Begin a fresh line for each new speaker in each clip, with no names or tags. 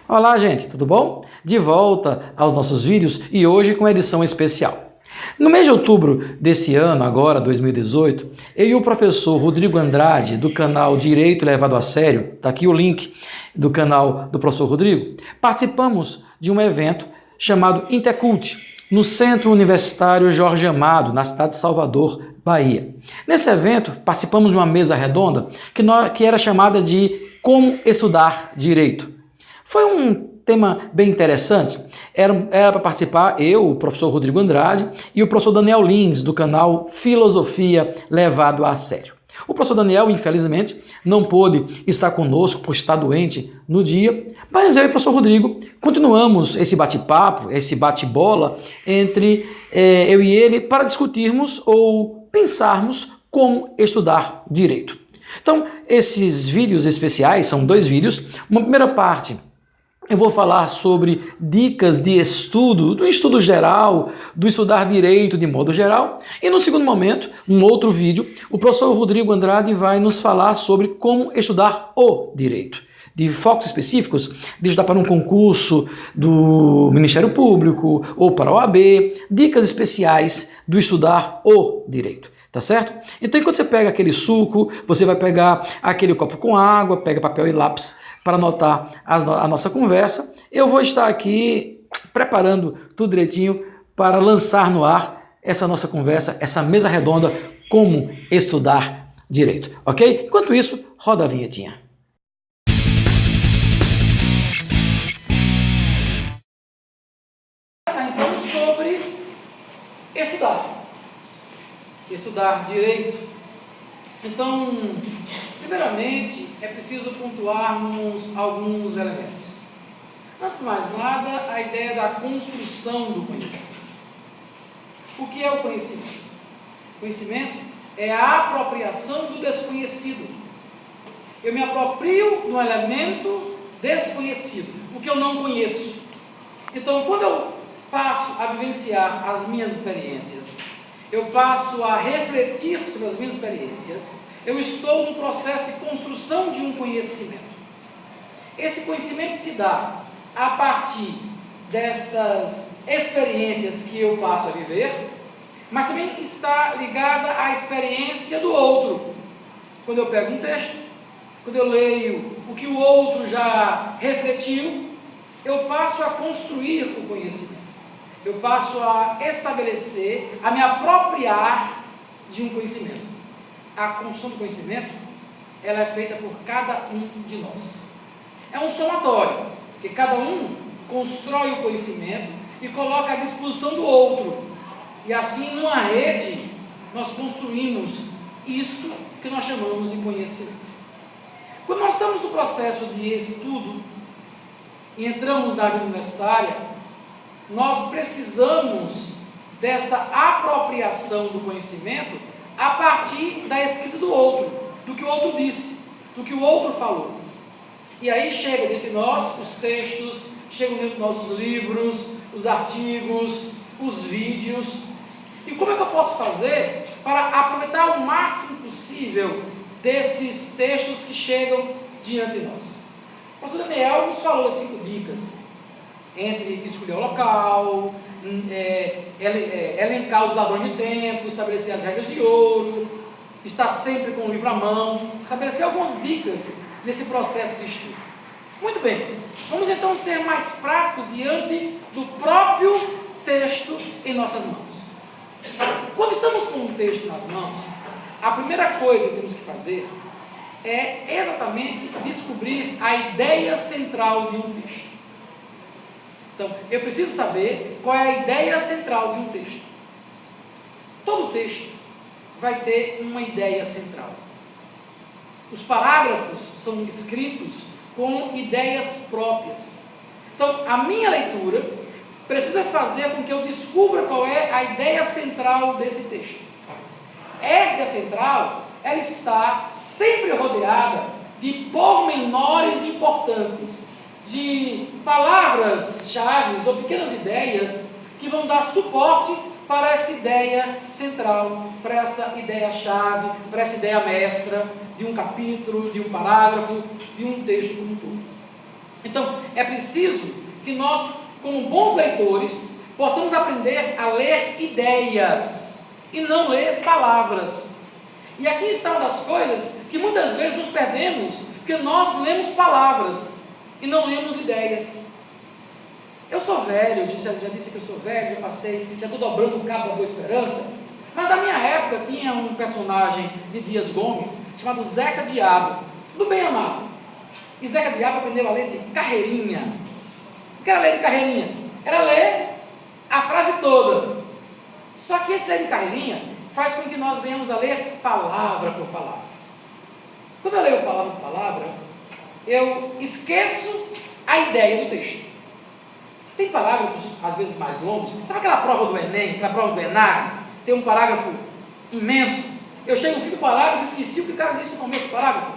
Olá, gente, tudo bom? De volta aos nossos vídeos e hoje com edição especial. No mês de outubro desse ano, agora 2018, eu e o professor Rodrigo Andrade, do canal Direito Levado a Sério, está aqui o link do canal do professor Rodrigo, participamos de um evento chamado Intercult, no Centro Universitário Jorge Amado, na cidade de Salvador, Bahia. Nesse evento, participamos de uma mesa redonda que era chamada de Como Estudar Direito. Foi um tema bem interessante. Era para participar eu, o professor Rodrigo Andrade e o professor Daniel Lins, do canal Filosofia Levado a Sério. O professor Daniel, infelizmente, não pôde estar conosco por estar doente no dia, mas eu e o professor Rodrigo continuamos esse bate-papo, esse bate-bola entre eu e ele para discutirmos ou pensarmos como estudar direito. Então, esses vídeos especiais são 2 vídeos. Uma primeira parte eu vou falar sobre dicas de estudo, do estudo geral, do estudar direito de modo geral. E no segundo momento, um outro vídeo, o professor Rodrigo Andrade vai nos falar sobre como estudar o direito. De focos específicos, de estudar para um concurso do Ministério Público ou para a OAB, dicas especiais do estudar o direito. Tá certo? Então, enquanto você pega aquele suco, você vai pegar aquele copo com água, pega papel e lápis para anotar a nossa conversa. Eu vou estar aqui preparando tudo direitinho para lançar no ar essa nossa conversa, essa mesa redonda, como estudar direito, ok? Enquanto isso, roda a vinhetinha. Então, sobre estudar direito. Então, primeiramente, é preciso pontuarmos alguns elementos. Antes de mais nada, a ideia da construção do conhecimento. O que é o conhecimento? O conhecimento é a apropriação do desconhecido. Eu me aproprio no elemento desconhecido, o que eu não conheço. Então, quando eu passo a vivenciar as minhas experiências, eu passo a refletir sobre as minhas experiências, eu estou no processo de construção de um conhecimento. Esse conhecimento se dá a partir destas experiências que eu passo a viver, mas também está ligada à experiência do outro. Quando eu pego um texto, quando eu leio o que o outro já refletiu, eu passo a construir o conhecimento. Eu passo a estabelecer, a me apropriar de um conhecimento. A construção do conhecimento, ela é feita por cada um de nós. É um somatório, que cada um constrói o conhecimento e coloca à disposição do outro. E assim, numa rede, nós construímos isto que nós chamamos de conhecimento. Quando nós estamos no processo de estudo e entramos na vida universitária, nós precisamos desta apropriação do conhecimento a partir da escrita do outro, do que o outro disse, do que o outro falou. E aí chegam dentro de nós os textos, chegam dentro de nós os livros, os artigos, os vídeos. E como é que eu posso fazer para aproveitar o máximo possível desses textos que chegam diante de nós? O professor Daniel nos falou 5 dicas. Entre escolher o local, elencar os ladrões de tempo, estabelecer as regras de ouro, estar sempre com o livro à mão, estabelecer algumas dicas nesse processo de estudo. Muito bem, vamos então ser mais práticos diante do próprio texto em nossas mãos. Quando estamos com um texto nas mãos, a primeira coisa que temos que fazer é exatamente descobrir a ideia central de um texto. Então, eu preciso saber qual é a ideia central de um texto. Todo texto vai ter uma ideia central. Os parágrafos são escritos com ideias próprias. Então, a minha leitura precisa fazer com que eu descubra qual é a ideia central desse texto. Essa ideia central, ela está sempre rodeada de pormenores importantes, de palavras-chave ou pequenas ideias que vão dar suporte para essa ideia central, para essa ideia-chave, para essa ideia mestra de um capítulo, de um parágrafo, de um texto como um todo. Então, é preciso que nós, como bons leitores, possamos aprender a ler ideias e não ler palavras. E aqui está uma das coisas que muitas vezes nos perdemos, porque nós lemos palavras e não lemos ideias. Eu sou velho, já disse que eu sou velho, já passei, já estou dobrando o cabo da Boa Esperança, mas na minha época tinha um personagem de Dias Gomes, chamado Zeca Diabo, do Bem Amado. E Zeca Diabo aprendeu a ler de carreirinha. O que era ler de carreirinha? Era ler a frase toda. Só que esse ler de carreirinha faz com que nós venhamos a ler palavra por palavra. Quando eu leio palavra por palavra, eu esqueço a ideia do texto. Tem parágrafos, às vezes, mais longos. Sabe aquela prova do Enem, aquela prova do ENAD? Tem um parágrafo imenso. Eu chego no fim do parágrafo e esqueci o que o cara disse no começo do parágrafo.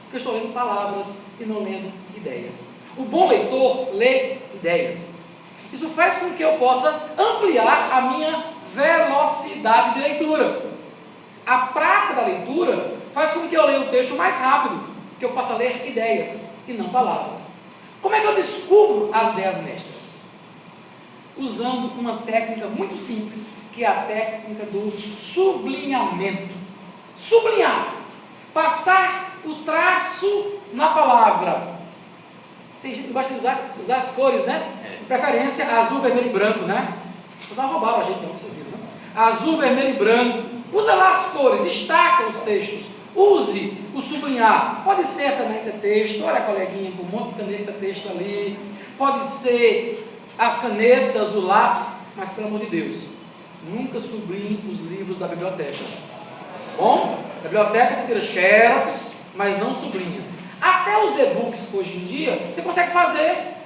Porque eu estou lendo palavras e não lendo ideias. O bom leitor lê ideias. Isso faz com que eu possa ampliar a minha velocidade de leitura. A prática da leitura faz com que eu leia o texto mais rápido, que eu possa ler ideias e não palavras. Como é que eu descubro as ideias mestras? Usando uma técnica muito simples, que é a técnica do sublinhamento. Sublinhar. Passar o traço na palavra. Tem gente que gosta de usar as cores, né? De preferência azul, vermelho e branco, né? Os roubaram a gente, não, vocês viram, né? Azul, vermelho e branco. Usa lá as cores, destaca os textos. Use o sublinhar. Pode ser a caneta texto, olha a coleguinha com um monte de caneta texto ali. Pode ser as canetas, o lápis, mas pelo amor de Deus, nunca sublinhe os livros da biblioteca. Bom, na biblioteca você tira xerox, mas não sublinha. Até os e-books hoje em dia, você consegue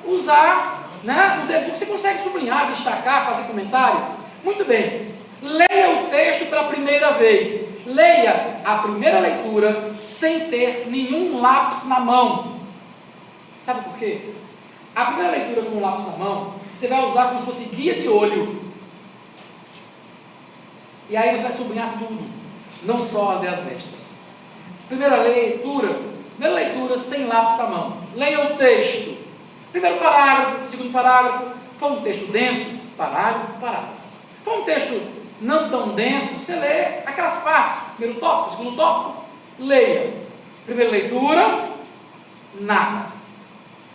usar, né? Os e-books você consegue sublinhar, destacar, fazer comentário. Muito bem. Leia o texto pela primeira vez. Leia a primeira leitura sem ter nenhum lápis na mão. Sabe por quê? A primeira leitura com um lápis na mão, você vai usar como se fosse guia de olho. E aí você vai sublinhar tudo, não só as ideias mestras. Primeira leitura sem lápis na mão. Leia o texto. Primeiro parágrafo, segundo parágrafo. For um texto denso, parágrafo, parágrafo. For um texto não tão denso, você lê aquelas partes. Primeiro tópico, segundo tópico, leia. Primeira leitura, nada.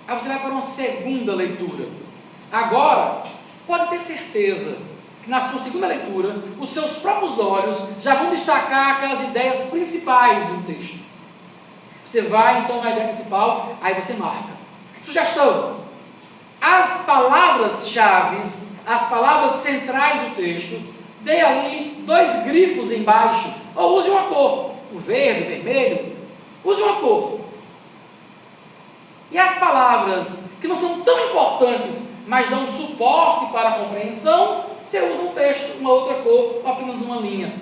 Aí você vai para uma segunda leitura. Agora, pode ter certeza que na sua segunda leitura, os seus próprios olhos já vão destacar aquelas ideias principais do texto. Você vai então na ideia principal, aí você marca. Sugestão: as palavras-chave, as palavras centrais do texto, dê ali 2 grifos embaixo, ou use uma cor, o verde, o vermelho, use uma cor. E as palavras que não são tão importantes, mas dão suporte para a compreensão, você usa um texto, uma outra cor, ou apenas uma linha.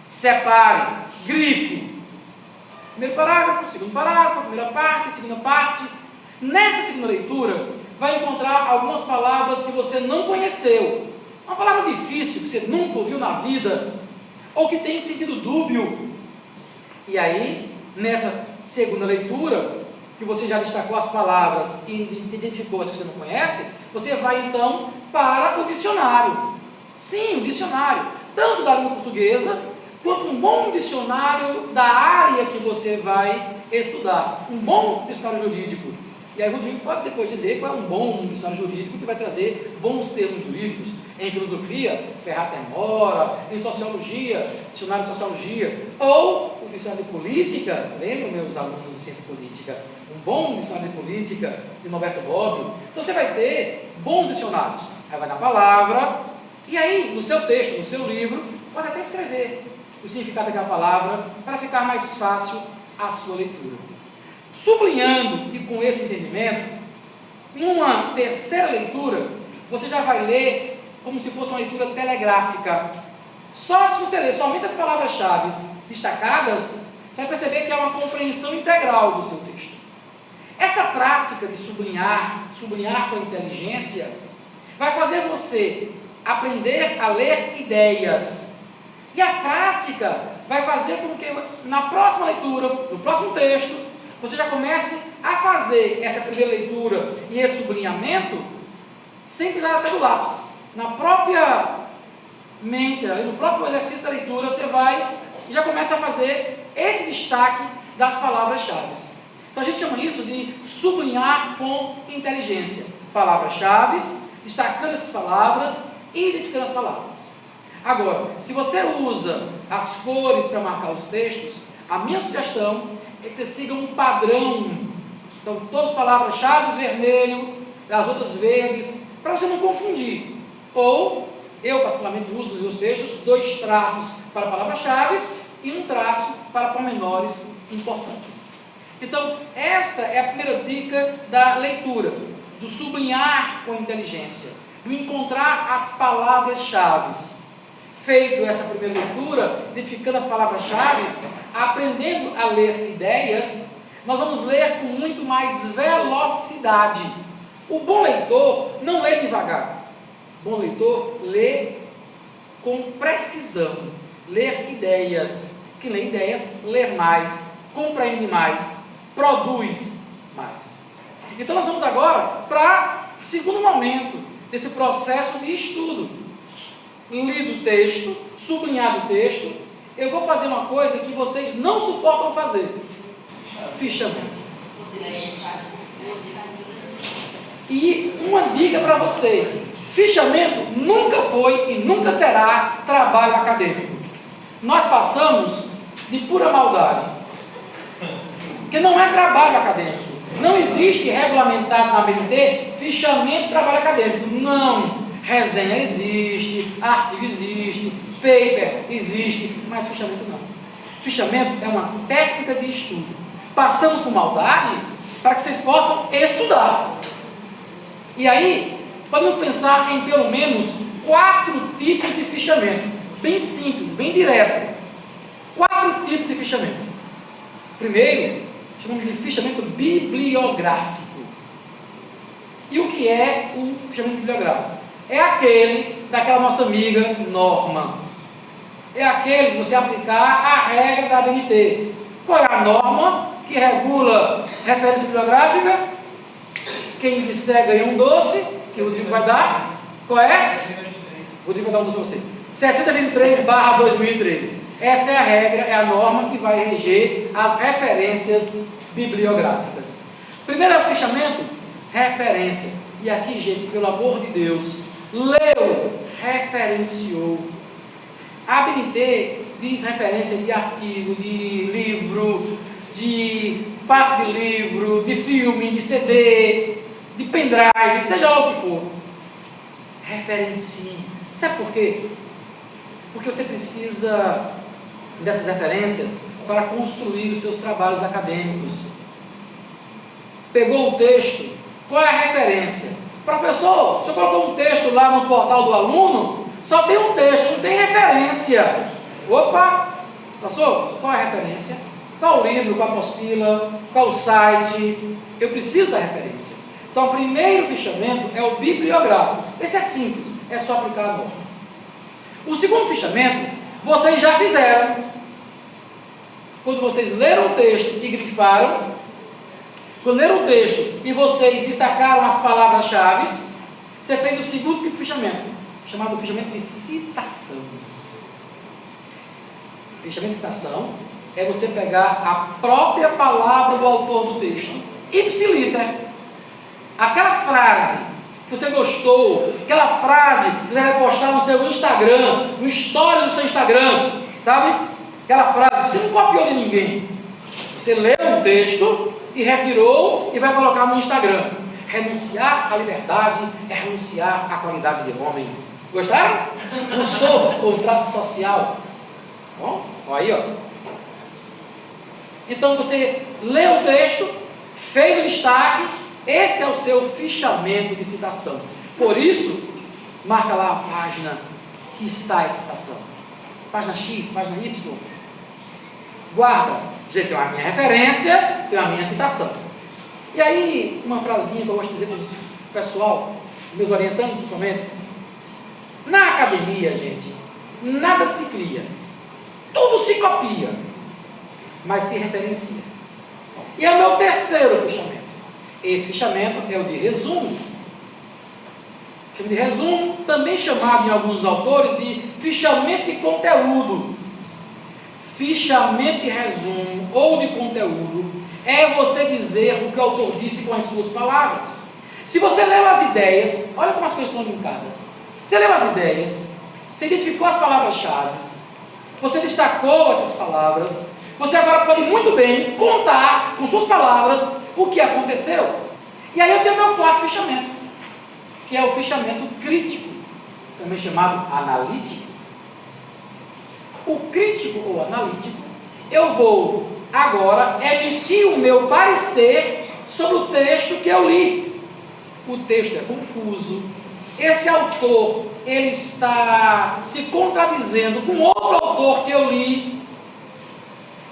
Separe, grife. Primeiro parágrafo, segundo parágrafo, primeira parte, segunda parte. Nessa segunda leitura, vai encontrar algumas palavras que você não conheceu. Uma palavra difícil, que você nunca ouviu na vida, ou que tem sentido dúbio. E aí, nessa segunda leitura, que você já destacou as palavras e identificou as que você não conhece, você vai então para o dicionário. Sim, o dicionário, tanto da língua portuguesa, quanto um bom dicionário da área que você vai estudar. Um bom dicionário jurídico. E aí o Rodrigo pode depois dizer qual é um bom dicionário jurídico que vai trazer bons termos jurídicos. Em filosofia, Ferrata e Mora, em sociologia, dicionário de sociologia, ou o dicionário de política, lembram meus alunos de ciência política? Um bom dicionário de política de Norberto Bobbio. Então você vai ter bons dicionários. Aí vai na palavra, e aí no seu texto, no seu livro, pode até escrever o significado daquela palavra para ficar mais fácil a sua leitura. Sublinhando e com esse entendimento, numa terceira leitura, você já vai ler como se fosse uma leitura telegráfica. Só se você ler somente as palavras-chave destacadas, você vai perceber que é uma compreensão integral do seu texto. Essa prática de sublinhar com inteligência, vai fazer você aprender a ler ideias. E a prática vai fazer com que na próxima leitura, no próximo texto, você já comece a fazer essa primeira leitura e esse sublinhamento sem precisar até do lápis. Na própria mente, no próprio exercício da leitura, você vai e já começa a fazer esse destaque das palavras-chave. Então a gente chama isso de sublinhar com inteligência. Palavras-chave, destacando essas palavras e identificando as palavras. Agora, se você usa as cores para marcar os textos, a minha sugestão é que você siga um padrão. Então, todas as palavras-chave vermelho, as outras verdes, para você não confundir. Ou, eu particularmente uso nos meus textos 2 traços para palavras-chave e um traço para pormenores importantes. Então, esta é a primeira dica da leitura, do sublinhar com inteligência, do encontrar as palavras-chave. Feito essa primeira leitura, identificando as palavras-chave, aprendendo a ler ideias, nós vamos ler com muito mais velocidade. O bom leitor não lê devagar. O bom leitor lê com precisão. Ler ideias. Quem lê ideias, lê mais, compreende mais, produz mais. Então nós vamos agora para o segundo momento desse processo de estudo. Lido o texto, sublinhado o texto, eu vou fazer uma coisa que vocês não suportam fazer: fichamento. E uma dica para vocês: fichamento nunca foi e nunca será trabalho acadêmico. Nós passamos de pura maldade, porque não é trabalho acadêmico. Não existe regulamentado na BNT fichamento de trabalho acadêmico. Não. Resenha existe, artigo existe, paper existe, mas fichamento não. Fichamento é uma técnica de estudo. Passamos por maldade para que vocês possam estudar. E aí, podemos pensar em pelo menos 4 tipos de fichamento. Bem simples, bem direto. 4 tipos de fichamento. Primeiro, chamamos de fichamento bibliográfico. E o que é o fichamento bibliográfico? É aquele daquela nossa amiga norma. É aquele que você aplicar a regra da ABNT. Qual é a norma que regula referência bibliográfica? Quem disser ganha um doce, que o Rodrigo vai dar. Qual é? O Rodrigo vai dar um doce para você. 6023/2003. Essa é a regra, é a norma que vai reger as referências bibliográficas. Primeiro fechamento, referência. E aqui, gente, pelo amor de Deus, leu, referenciou. A ABNT diz referência de artigo, de livro, de parte de livro, de filme, de CD, de pendrive, seja lá o que for. Referencie. Sabe por quê? Porque você precisa dessas referências para construir os seus trabalhos acadêmicos. Pegou o texto, qual é a referência? Professor, o senhor colocou um texto lá no portal do aluno, só tem um texto, não tem referência. Opa! Professor, qual é a referência? Qual o livro, qual a apostila, qual o site? Eu preciso da referência. Então, o primeiro fichamento é o bibliográfico. Esse é simples, é só aplicar a norma. O segundo fichamento, vocês já fizeram. Quando vocês leram o texto e grifaram, quando leram o texto e vocês destacaram as palavras-chave, você fez o segundo tipo de fichamento, chamado fichamento de citação. Fichamento de citação é você pegar a própria palavra do autor do texto, ipsiliter, aquela frase que você gostou, aquela frase que você vai postar no seu Instagram, no stories do seu Instagram, sabe? Aquela frase que você não copiou de ninguém. Você leu um texto e retirou e vai colocar no Instagram. Renunciar à liberdade é renunciar à qualidade de homem. Gostaram? Não sou contrato social. Bom, olha aí, ó. Então você leu o texto, fez o destaque, esse é o seu fichamento de citação. Por isso, marca lá a página que está essa citação. Página X, página Y. Guarda. Já tem a minha referência, tem a minha citação. E aí, uma frasinha que eu gosto de dizer para o pessoal, meus orientandos principalmente. Na academia, gente, nada se cria. Tudo se copia, mas se referencia. E é o meu terceiro fichamento. Esse fichamento é o de resumo. O de resumo, também chamado em alguns autores de fichamento de conteúdo. Fichamento de resumo ou de conteúdo é você dizer o que o autor disse com as suas palavras. Se você leu as ideias, olha como as coisas estão linkadas. Você leu as ideias, você identificou as palavras-chave, você destacou essas palavras, você agora pode muito bem contar com suas palavras o que aconteceu. E aí eu tenho meu quarto fichamento, que é o fichamento crítico, também chamado analítico. O crítico ou analítico, eu vou agora emitir o meu parecer sobre o texto que eu li. O texto é confuso, esse autor, ele está se contradizendo com outro autor que eu li.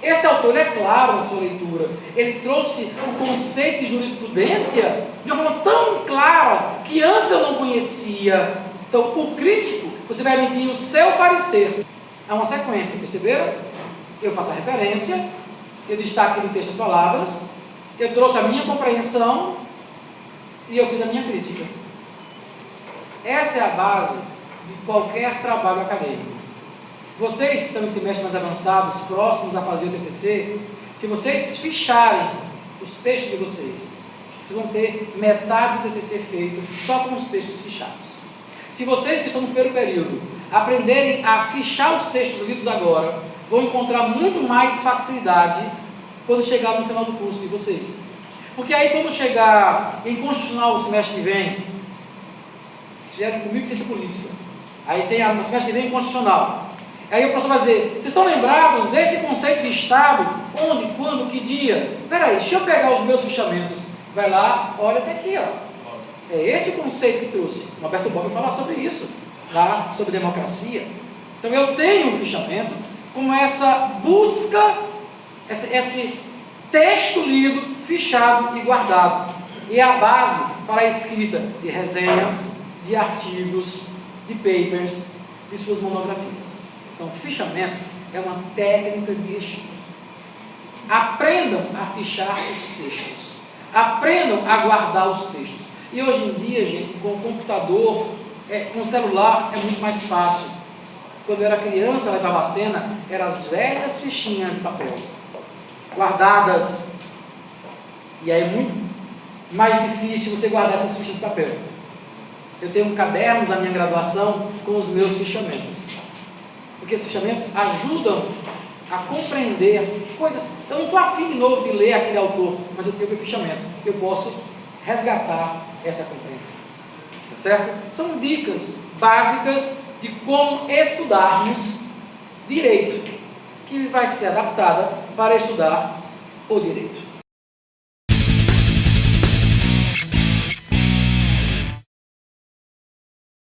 Esse autor é claro na sua leitura, ele trouxe o conceito de jurisprudência de uma forma tão clara que antes eu não conhecia. Então, o crítico, você vai emitir o seu parecer. É uma sequência, perceberam? Eu faço a referência, eu destaco no texto as palavras, eu trouxe a minha compreensão e eu fiz a minha crítica. Essa é a base de qualquer trabalho acadêmico. Vocês estão em semestres mais avançados, próximos a fazer o TCC, se vocês ficharem os textos de vocês vão ter metade do TCC feito só com os textos fichados. Se vocês que estão no primeiro período aprenderem a fichar os textos lidos agora, vão encontrar muito mais facilidade quando chegar no final do curso de vocês. Porque aí quando chegar em Constitucional no semestre que vem, fizeram comigo ciência política, aí tem no semestre que vem Constitucional. Aí o professor vai dizer, vocês estão lembrados desse conceito de Estado? Onde, quando, que dia? Peraí, deixa eu pegar os meus fichamentos. Vai lá, olha até aqui, ó. É esse o conceito que trouxe. O Roberto Bob vai falar sobre isso, tá? Sobre democracia. Então eu tenho um fichamento como essa busca, esse texto lido, fichado e guardado. E é a base para a escrita de resenhas, de artigos, de papers, de suas monografias. Então, fichamento é uma técnica de estudo. Aprendam a fichar os textos. Aprendam a guardar os textos. E hoje em dia, gente, com o computador, com o celular, é muito mais fácil. Quando eu era criança, lá em Barbacena, eram as velhas fichinhas de papel, guardadas. E aí é muito mais difícil você guardar essas fichas de papel. Eu tenho cadernos na minha graduação com os meus fichamentos. Porque esses fichamentos ajudam a compreender coisas. Eu não estou afim de novo de ler aquele autor, mas eu tenho meu fichamento. Eu posso resgatar essa compreensão. Tá certo? São dicas básicas de como estudarmos direito, que vai ser adaptada para estudar o direito.